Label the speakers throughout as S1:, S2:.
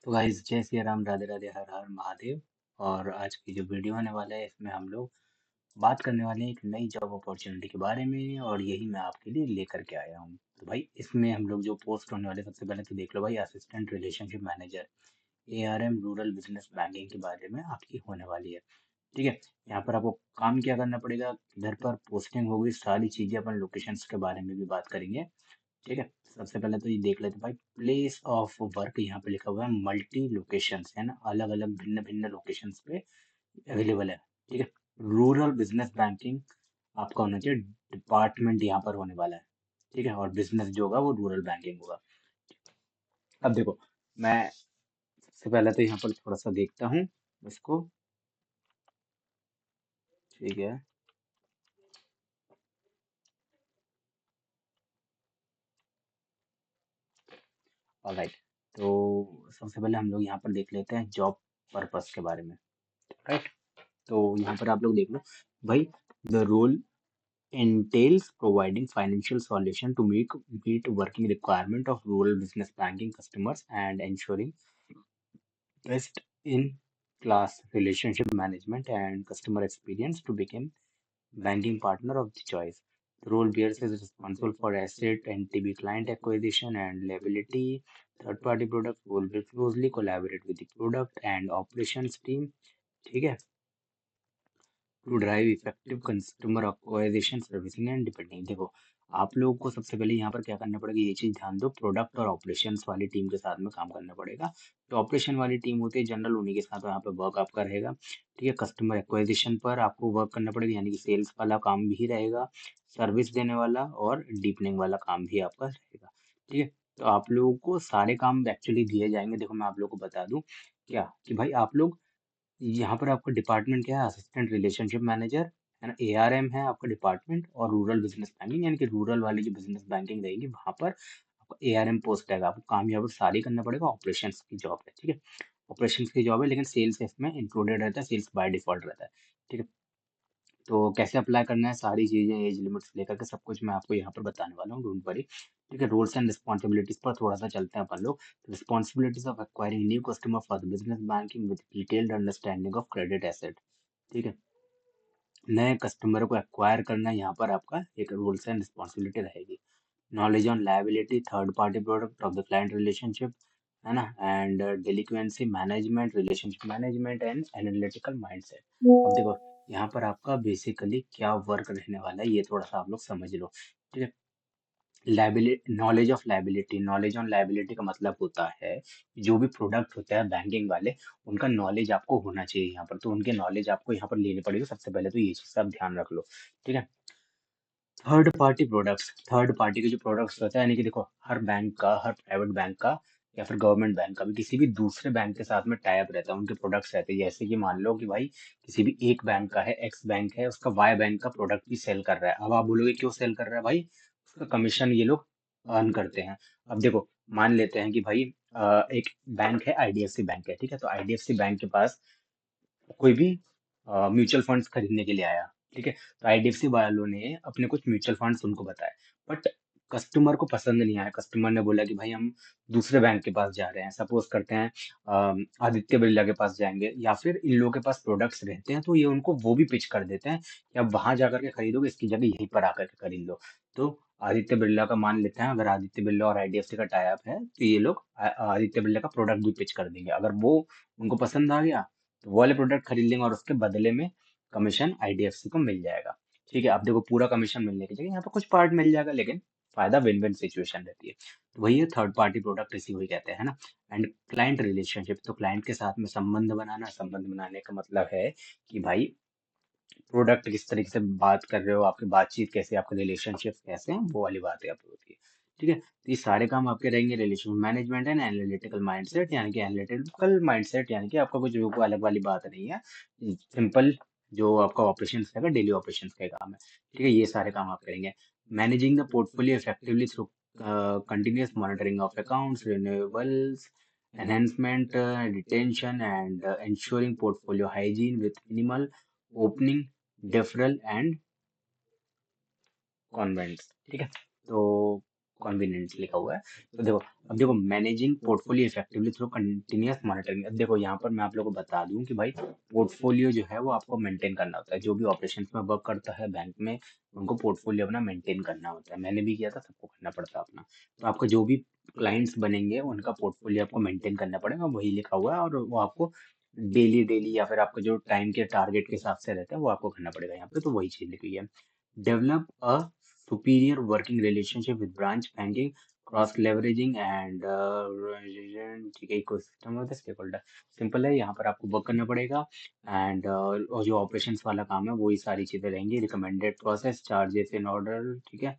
S1: तो गाइस जय श्री राम, राधे राधे, हर हर महादेव। और आज की जो वीडियो होने वाला है इसमें हम लोग बात करने वाले हैं एक नई जॉब अपॉर्चुनिटी के बारे में, और यही मैं आपके लिए लेकर के आया हूँ। तो भाई इसमें हम लोग जो पोस्ट होने वाले, सबसे पहले तो देख लो भाई, assistant relationship manager, ARM rural business banking के बारे में आपकी होने वाली है। ठीक है। यहाँ पर आपको काम क्या करना पड़ेगा, घर पर पोस्टिंग होगी, सारी चीजें अपन लोकेशंस के बारे में भी बात करेंगे। ठीक है। सबसे पहले तो ये देख लेते हैं भाई, प्लेस ऑफ वर्क यहाँ पे लिखा हुआ है मल्टी लोकेशंस, है ना, अलग अलग भिन्न भिन्न लोकेशंस पे अवेलेबल है। ठीक है। रूरल बिजनेस बैंकिंग आपका होना चाहिए, डिपार्टमेंट यहाँ पर होने वाला है। ठीक है। और बिजनेस जो होगा वो रूरल बैंकिंग होगा। अब देखो, मैं सबसे पहले तो यहाँ पर थोड़ा सा देखता हूँ इसको। ठीक है। ऑलराइट। तो सबसे पहले हम लोग यहाँ पर देख लेते हैं जॉब पर्पस के बारे में। राइट। तो यहाँ पर आप लोग देख लो भाई, the role entails providing financial solution to meet working requirement of rural business banking customers and ensuring best in class relationship management and customer experience to become banking partner of the choice. The role bears is responsible for asset and TB client acquisition and liability. Third party product will be closely collaborate with the product and operations team. ठीक है, to drive effective customer acquisition servicing and depending. देखो, आप लोगों को सबसे पहले यहाँ पर क्या करना पड़ेगा, ये चीज ध्यान दो, प्रोडक्ट और ऑपरेशंस वाली टीम के साथ में काम करना पड़ेगा। तो ऑपरेशन वाली टीम होती है जनरल, उन्हीं के साथ यहाँ पे वर्क आपका रहेगा। ठीक है। कस्टमर एक्वाजिशन पर आपको वर्क करना पड़ेगा, यानी कि सेल्स वाला काम भी रहेगा, सर्विस देने वाला और डीपनिंग वाला काम भी आपका रहेगा। ठीक है। तो आप लोगों को सारे काम एक्चुअली दिए जाएंगे। देखो, मैं आप लोगों को बता दूं क्या कि भाई आप लोग, यहाँ पर आपका डिपार्टमेंट क्या है, असिस्टेंट रिलेशनशिप मैनेजर, है ना, एआरएम है आपका डिपार्टमेंट, और रूरल बिजनेस बैंकिंग, यानी कि रूरल वाली जो बिजनेस बैंकिंग रहेगी वहां पर आपका एआरएम पोस्ट रहेगा। आपको काम यहाँ पर सारी करना पड़ेगा, ऑपरेशंस की जॉब है। ठीक है। ऑपरेशंस की जॉब है, लेकिन सेल्स इसमें इंक्लूडेड रहता है, सेल्स बाय डिफॉल्ट रहता है। ठीक है। तो कैसे अप्लाई करना है, सारी चीजें, एज लिमिट्स लेकर के सब कुछ मैं आपको यहाँ पर बताने वाला हूँ, डोंट वरी। ठीक है। रोल्स एंड रिस्पॉन्सिबिलिटीज पर थोड़ा सा चलते हैं अपन लोग। Responsibilities of acquiring new customer for the business banking with detailed understanding of credit asset. ठीक है। नए कस्टमर को एक्वायर करना यहाँ पर आपका एक रूल्स एंड रिस्पॉन्सिबिलिटी रहेगी। Knowledge on liability, third party product of the client relationship, है ना, and delinquency management, relationship management and analytical mindset. अब देखो, यहाँ पर आपका बेसिकली क्या वर्क रहने वाला है, ये थोड़ा सा आप लोग समझ लो। ठीक है। Liability, knowledge of liability, knowledge on liability का मतलब होता है जो भी प्रोडक्ट होता है बैंकिंग वाले, उनका नॉलेज आपको होना चाहिए यहाँ पर। तो उनके नॉलेज आपको यहाँ पर लेने पड़ेगी, सबसे पहले तो ये चीज आप ध्यान रख लो। ठीक है। Third party products, third party के जो प्रोडक्ट्स होता है, यानी कि देखो, हर बैंक का, हर प्राइवेट बैंक का या फिर गवर्नमेंट बैंक का भी किसी भी दूसरे बैंक के साथ में टाई अप रहता है, उनके प्रोडक्ट्स रहते हैं। जैसे कि मान लो कि भाई किसी भी एक बैंक का है, एक्स बैंक है, उसका वाई बैंक का प्रोडक्ट भी सेल कर रहा है। अब आप बोलोगे क्यों सेल कर रहा है भाई, उसका कमीशन ये लोग अर्न करते हैं। अब देखो, मान लेते हैं कि भाई एक बैंक है, आईडीएफसी बैंक है। ठीक है। तो आईडीएफसी बैंक के पास कोई भी म्यूचुअल फंड्स खरीदने के लिए आया। ठीक है। तो आईडीएफसी वालों ने अपने कुछ म्यूचुअल फंड्स उनको बताए, बट कस्टमर को पसंद नहीं आया। कस्टमर ने बोला कि भाई हम दूसरे बैंक के पास जा रहे हैं, सपोज करते हैं आदित्य बिरला के पास जाएंगे, या फिर इन लोगों के पास प्रोडक्ट्स रहते हैं, तो ये उनको वो भी पिच कर देते हैं कि अब वहां जाकर के खरीदोगे, इसकी जगह यहीं पर आकर के खरीद लो। तो आदित्य बिरला का मान लेते हैं, अगर आदित्य बिरला और आईडीएफसी का टाई अप है, तो ये लोग आदित्य बिरला का प्रोडक्ट भी पिच कर देंगे। अगर वो उनको पसंद आ गया तो वो वाले प्रोडक्ट खरीद लेंगे, और उसके बदले में कमीशन आईडीएफसी को मिल जाएगा। ठीक है। अब देखो, पूरा कमीशन मिलने की जगह यहाँ पर कुछ पार्ट मिल जाएगा, लेकिन फायदा विन विन सिचुएशन रहती है। तो वही है थर्ड पार्टी प्रोडक्ट, इसी वही कहते हैं ना। एंड क्लाइंट रिलेशनशिप, तो क्लाइंट के साथ में संबंध बनाना। संबंध बनाने का मतलब है कि भाई प्रोडक्ट किस तरीके से बात कर रहे हो, आपकी बातचीत कैसे, आपके रिलेशनशिप कैसे हैं, वो वाली बातें आप होती है। ठीक है। तो ये सारे काम आपके रहेंगे, relation management and analytical mindset, यानी कि एनालिटिकल माइंडसेट, यानी कि आपका कुछ वो अलग वाली बात नहीं है, सिंपल जो आपका ऑपरेशन रहेगा, डेली ऑपरेशन का काम है। ठीक है। ये सारे काम आप करेंगे। Managing the portfolio effectively through continuous monitoring of accounts, renewables, enhancement, retention, and ensuring portfolio hygiene with minimal opening, deferral and convents. ठीक है। तो कन्वीनियंट लिखा हुआ है। तो देखो, अब देखो managing portfolio effectively through continuous monitoring. अब देखो यहाँ पर मैं आप लोगों को बता दूं कि भाई पोर्टफोलियो जो है वो आपको मेंटेन करना होता है। जो भी ऑपरेशंस में वर्क करता है बैंक में, उनको पोर्टफोलियो अपना मेंटेन करना होता है। मैंने भी किया था, सबको करना पड़ता है अपना। तो आपको जो भी क्लाइंट्स बनेंगे उनका पोर्टफोलियो आपको मेंटेन करना पड़ेगा, वही लिखा हुआ है। और वो आपको डेली डेली या फिर आपका जो टाइम के टारगेट के हिसाब से रहता है वो आपको करना पड़ेगा यहाँ पे। तो वही चीज लिखी है। Develop a superior working relationship with branch banking, cross leveraging and ठीक है, ecosystem of the stakeholder. Simple है, यहाँ पर आपको वर्क करना पड़ेगा। एंड और जो ऑपरेशंस वाला काम है वही सारी चीजें रहेंगी। Recommended process, charges in order, ठीक है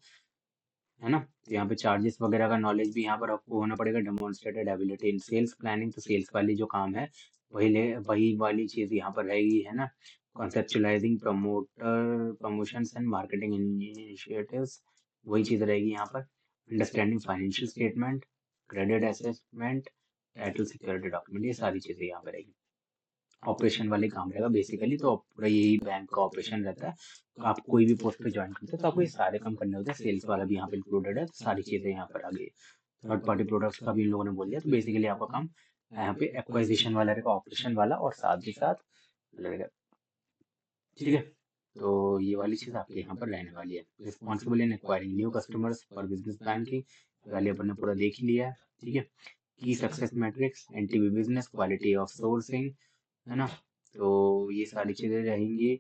S1: ना। तो यहाँ पे चार्जेस वगैरह का नॉलेज भी यहाँ पर आपको होना पड़ेगा। Demonstrated ability in sales planning, तो सेल्स वाली जो काम है वही वाली चीज यहाँ पर रहेगी, है ना। कॉन्सेप्चुलाइजिंग प्रमोशंस एंड मार्केटिंग इनिशिएटिव्स, वही चीज रहेगी यहाँ पर। Understanding financial statement, credit assessment, title security document, ये सारी चीजें यहाँ पर रहेगी। ऑपरेशन वाले काम रहेगा बेसिकली। तो पूरा यही बैंक का ऑपरेशन रहता है। तो आप कोई भी पोस्ट पे ज्वाइन करते हैं तो आपको ये सारे काम करने होते हैं। सेल्स वाला भी यहाँ पे इंक्लूडेड है, तो सारी चीजें यहाँ पर आ गई। थर्ड पार्टी प्रोडक्ट्स का भी इन लोगों ने बोल दिया। तो बेसिकली आपका काम यहाँ पे एक्वाजिशन वाला रहेगा, ऑपरेशन वाला, और साथ ही साथ रहेगा, ठीक है। तो ये वाली चीज आपके यहाँ पर रहने वाली है। Responsible in acquiring new customers for business banking, वाले अपन ने पूरा देख ही लिया है, ठीक है। की success matrix, NTB business, quality of sourcing, है ना। तो ये सारी चीजें रहेंगी।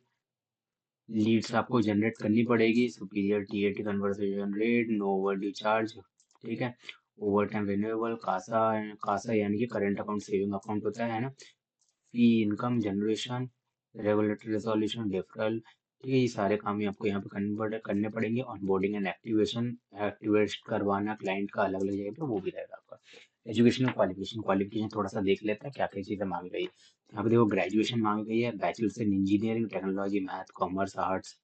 S1: लीड्स आपको जनरेट करनी पड़ेगी। Superior TAT conversation rate, no overdue charge, ठीक है। Over time renewable, CASA, CASA यानी कि करंट अकाउंट सेविंग अकाउंट होता है ना। Fee income generation, regulatory resolution, deferral, ठीक है। ये सारे काम ही आपको यहाँ पे कन्वर्ट करने पड़ेंगे। ऑनबोर्डिंग एंड एक्टिवेशन, एक्टिवेट करवाना क्लाइंट का अलग अलग जगह पे, वो भी रहेगा आपका। एजुकेशनल क्वालिफिकेशन, क्वालिफिकेशन थोड़ा सा देख लेते हैं क्या क्या चीजें मांगी गई है। यहाँ पे देखो ग्रेजुएशन मांगी गई है, bachelors in engineering technology, math, commerce, arts,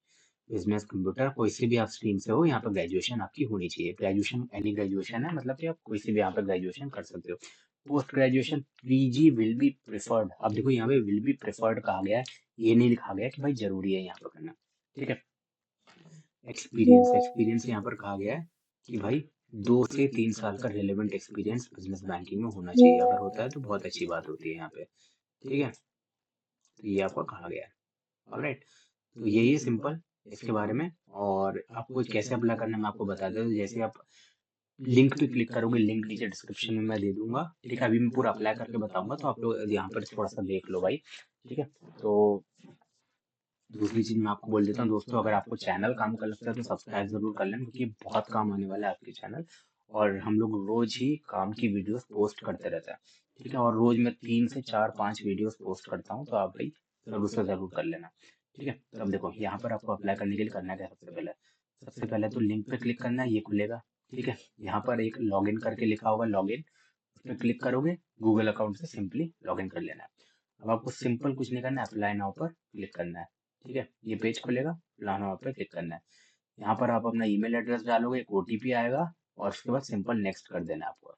S1: business, computer, कोई सी भी आप स्ट्रीम से हो, यहाँ पर ग्रेजुएशन आपकी होनी चाहिए। ग्रेजुएशन एनी ग्रेजुएशन है, मतलब कि आप कोई सी भी यहाँ पर ग्रेजुएशन कर सकते हो। Post graduation PG will be preferred. अब देखो यहाँ पे विल बी प्रेफर्ड कहा गया है, ये नहीं लिखा गया कि भाई जरूरी है यहाँ पर करना, ठीक है। एक्सपीरियंस, एक्सपीरियंस यहाँ पर कहा गया है कि भाई 2 से 3 साल का रिलेवेंट एक्सपीरियंस बिजनेस बैंकिंग में होना चाहिए। अगर होता है तो बहुत अच्छी बात होती है यहाँ पे, ठीक है। तो ये आपको कहा गया है, ऑलराइट। तो यही है सिंपल इसके बारे में। और आपको कैसे अप्लाई करना है मैं आपको बता देता हूँ। जैसे आप लिंक पे क्लिक करोगे, लिंक नीचे डिस्क्रिप्शन में मैं दे दूंगा, ठीक है। अभी मैं पूरा अप्लाई करके बताऊंगा, तो आप लोग यहाँ पर थोड़ा सा देख लो भाई, ठीक है। तो दूसरी चीज मैं आपको बोल देता हूँ दोस्तों, अगर आपको चैनल काम कर लगता है तो सब्सक्राइब जरूर कर लेना, क्योंकि बहुत काम आने वाला है आपके चैनल। और हम लोग रोज ही काम की वीडियोस पोस्ट करते रहते हैं, ठीक है। और रोज मैं 3 से 4 5 वीडियोस पोस्ट करता हूँ, तो आप भाई जरूर से जरूर कर लेना, ठीक है। तो अब देखो यहाँ पर आपको अप्लाई करने के लिए करना क्या है। सबसे पहले तो लिंक पे क्लिक करना है, ये खुलेगा, ठीक है। यहाँ पर एक लॉगिन करके लिखा होगा, लॉगिन, उस पर क्लिक करोगे, गूगल अकाउंट से सिंपली लॉगिन कर लेना है। अब आपको सिंपल कुछ नहीं करना है, अप्लाई नाउ पर क्लिक करना है, ठीक है। ये पेज खुलेगा, अप्लाई नाउ पर क्लिक करना है। यहाँ पर आप अपना ईमेल एड्रेस डालोगे, एक ओटीपी आएगा, और उसके बाद सिंपल नेक्स्ट कर देना है आपको।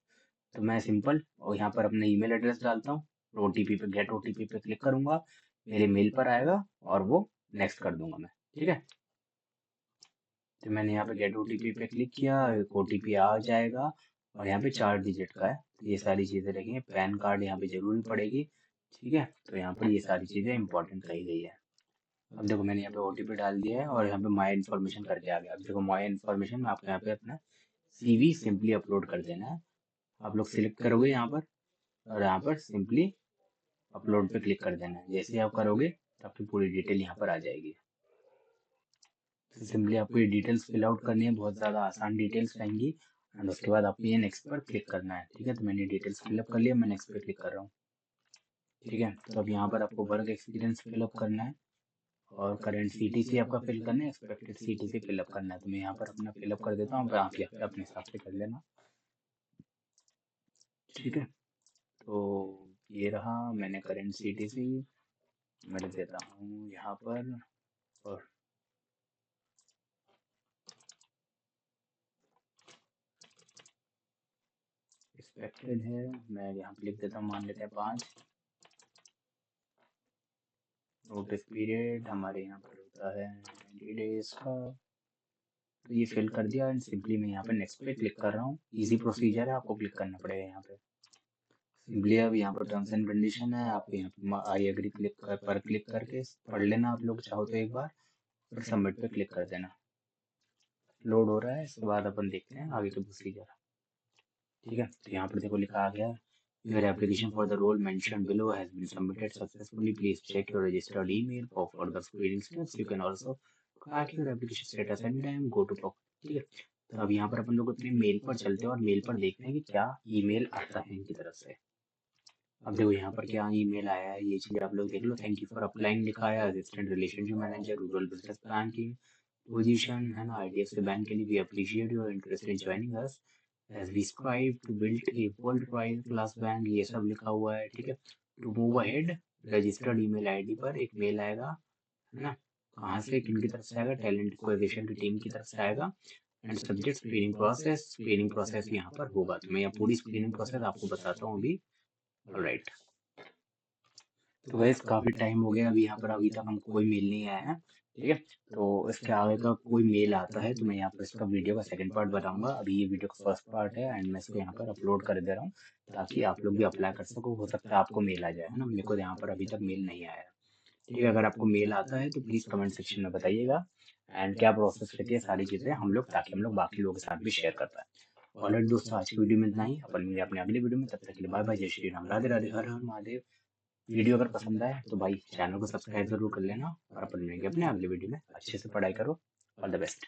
S1: तो मैं सिंपल और यहाँ पर अपना ईमेल एड्रेस डालता हूँ, ओटीपी पे, गेट ओटीपी पे क्लिक करूंगा, मेरे मेल पर आएगा और वो नेक्स्ट कर दूंगा मैं, ठीक है। तो मैंने यहाँ पे गेट ओटीपी पे क्लिक किया, एक ओटीपी आ जाएगा, और यहाँ पे 4 डिजिट का है। तो ये सारी चीजें रहेंगी, पैन कार्ड यहाँ पे जरूरी पड़ेगी, ठीक है। तो यहाँ पर ये सारी चीजें इंपॉर्टेंट कही गई है। अब देखो मैंने यहाँ पे ओटीपी डाल दिया है, और यहाँ पे माई इन्फॉर्मेशन करके आ गया। अब देखो माई इन्फॉर्मेशन में आपको यहाँ पे अपना सीवी सिंपली अपलोड कर देना है। आप लोग सिलेक्ट करोगे यहाँ पर, और यहाँ पर सिंपली अपलोड पे क्लिक कर देना है। जैसे ही आप करोगे तो आपकी पूरी डिटेल यहाँ पर आ जाएगी। तो सिंपली आपको ये डिटेल्स फिल आउट करनी है, बहुत ज़्यादा आसान डिटेल्स रहेंगी। एंड उसके बाद आपको ये नेक्स्ट पर क्लिक करना है, ठीक है। तो मैंने डिटेल्स फिलअप कर लिया, मैं नेक्स्ट पे क्लिक कर रहा हूँ, ठीक है। तो अब यहाँ पर आपको वर्क एक्सपीरियंस फिलअप करना है, और करंट सीटीसी आपका फिल करना है, एक्सपेक्टेड सीटीसी फिलअप करना है। तो मैं यहाँ पर अपना फिलअप कर देता हूँ, आप यहाँ पे अपने हिसाब से कर लेना, ठीक है। तो ये रहा, मैंने करंट सीटीसी मैं लिख देता हूँ यहाँ पर, और एक्सपेक्टेड है मैं यहाँ पे लिख देता हूँ, मान लेते हैं 5। नोटिस पीरियड हमारे यहाँ पर होता है 90 डेज का, तो ये फिल कर दिया एंड सिंपली मैं यहाँ पे नेक्स्ट पे क्लिक कर रहा हूँ। इजी प्रोसीजर है, आपको क्लिक करना पड़ेगा यहाँ पे। सिंपली अब यहाँ पर टर्म्स एंड कंडीशन है, आप यहाँ पे आई एग्री पर क्लिक करके पढ़ लेना आप लोग चाहो तो एक बार, फिर सबमिट पे क्लिक कर देना। लोड हो रहा है, इसके बाद अपन देखते हैं आगे के प्रोसीजर। ठीक है, तो यहाँ पर देखो लिखा आ गया, your application for the role mentioned below has been submitted successfully, please check your registered email for further screening steps, you can also track your application status any time, go to profile. ठीक है, तो अब यहाँ पर अपन लोग अपने mail पर चलते हैं और मेल पर देखते हैं कि क्या ईमेल आता है इनकी तरफ से। अब देखो यहाँ पर क्या ईमेल आया है, ये चीज आप लोग देख लो। थैंक यू फॉर अप्लाइंग लिखा है, assistant relationship manager rural business banking position है ना, आईडीएफसी बैंक के लिए। We appreciate your interest in joining us as we strive to build a world class bank, ये सब लिखा हुआ है। ठीक है, to move ahead registered email ID पर एक मेल आएगा, है ना, कहाँ से, किनकी तरफ से आएगा, टैलेंट एक्विजिशन की टीम की तरफ से आएगा। And subject screening process, screening process यहाँ पर होगा, तो मैं यहाँ पूरी स्क्रीनिंग प्रोसेस आपको बताता हूँ अभी। ऑलराइट, तो वैसे काफी टाइम हो गया, अभी यहाँ पर अभी तक हमको कोई मेल नहीं आया है। ठीक है, तो इसके आगे का कोई मेल आता है तो मैं यहाँ पर इसका वीडियो का सेकंड पार्ट बताऊंगा। अभी ये वीडियो का फर्स्ट पार्ट है एंड मैं इसको यहाँ पर अपलोड कर दे रहा हूँ ताकि आप लोग भी अप्लाई कर सको, हो सकता है आपको मेल आ जाए, है ना। मेरे को यहाँ पर अभी तक मेल नहीं आया है। ठीक है, अगर आपको मेल आता है तो प्लीज कमेंट सेक्शन में बताइएगा एंड क्या प्रोसेस रहती है सारी चीजें हम लोग, ताकि हम लोग बाकी लोगों के साथ भी शेयर कर पाए। ऑलराइट दोस्तों, आज की वीडियो में इतना ही, अपन मिलेंगे अपने अगले वीडियो में, तब तक के लिए बाय बाय, जय श्री राम, राधे राधे, हर हर महादेव। वीडियो अगर पसंद आए तो भाई चैनल को सब्सक्राइब जरूर कर लेना और अपन मिलेंगे अपने अगले वीडियो में। अच्छे से पढ़ाई करो, ऑल द बेस्ट।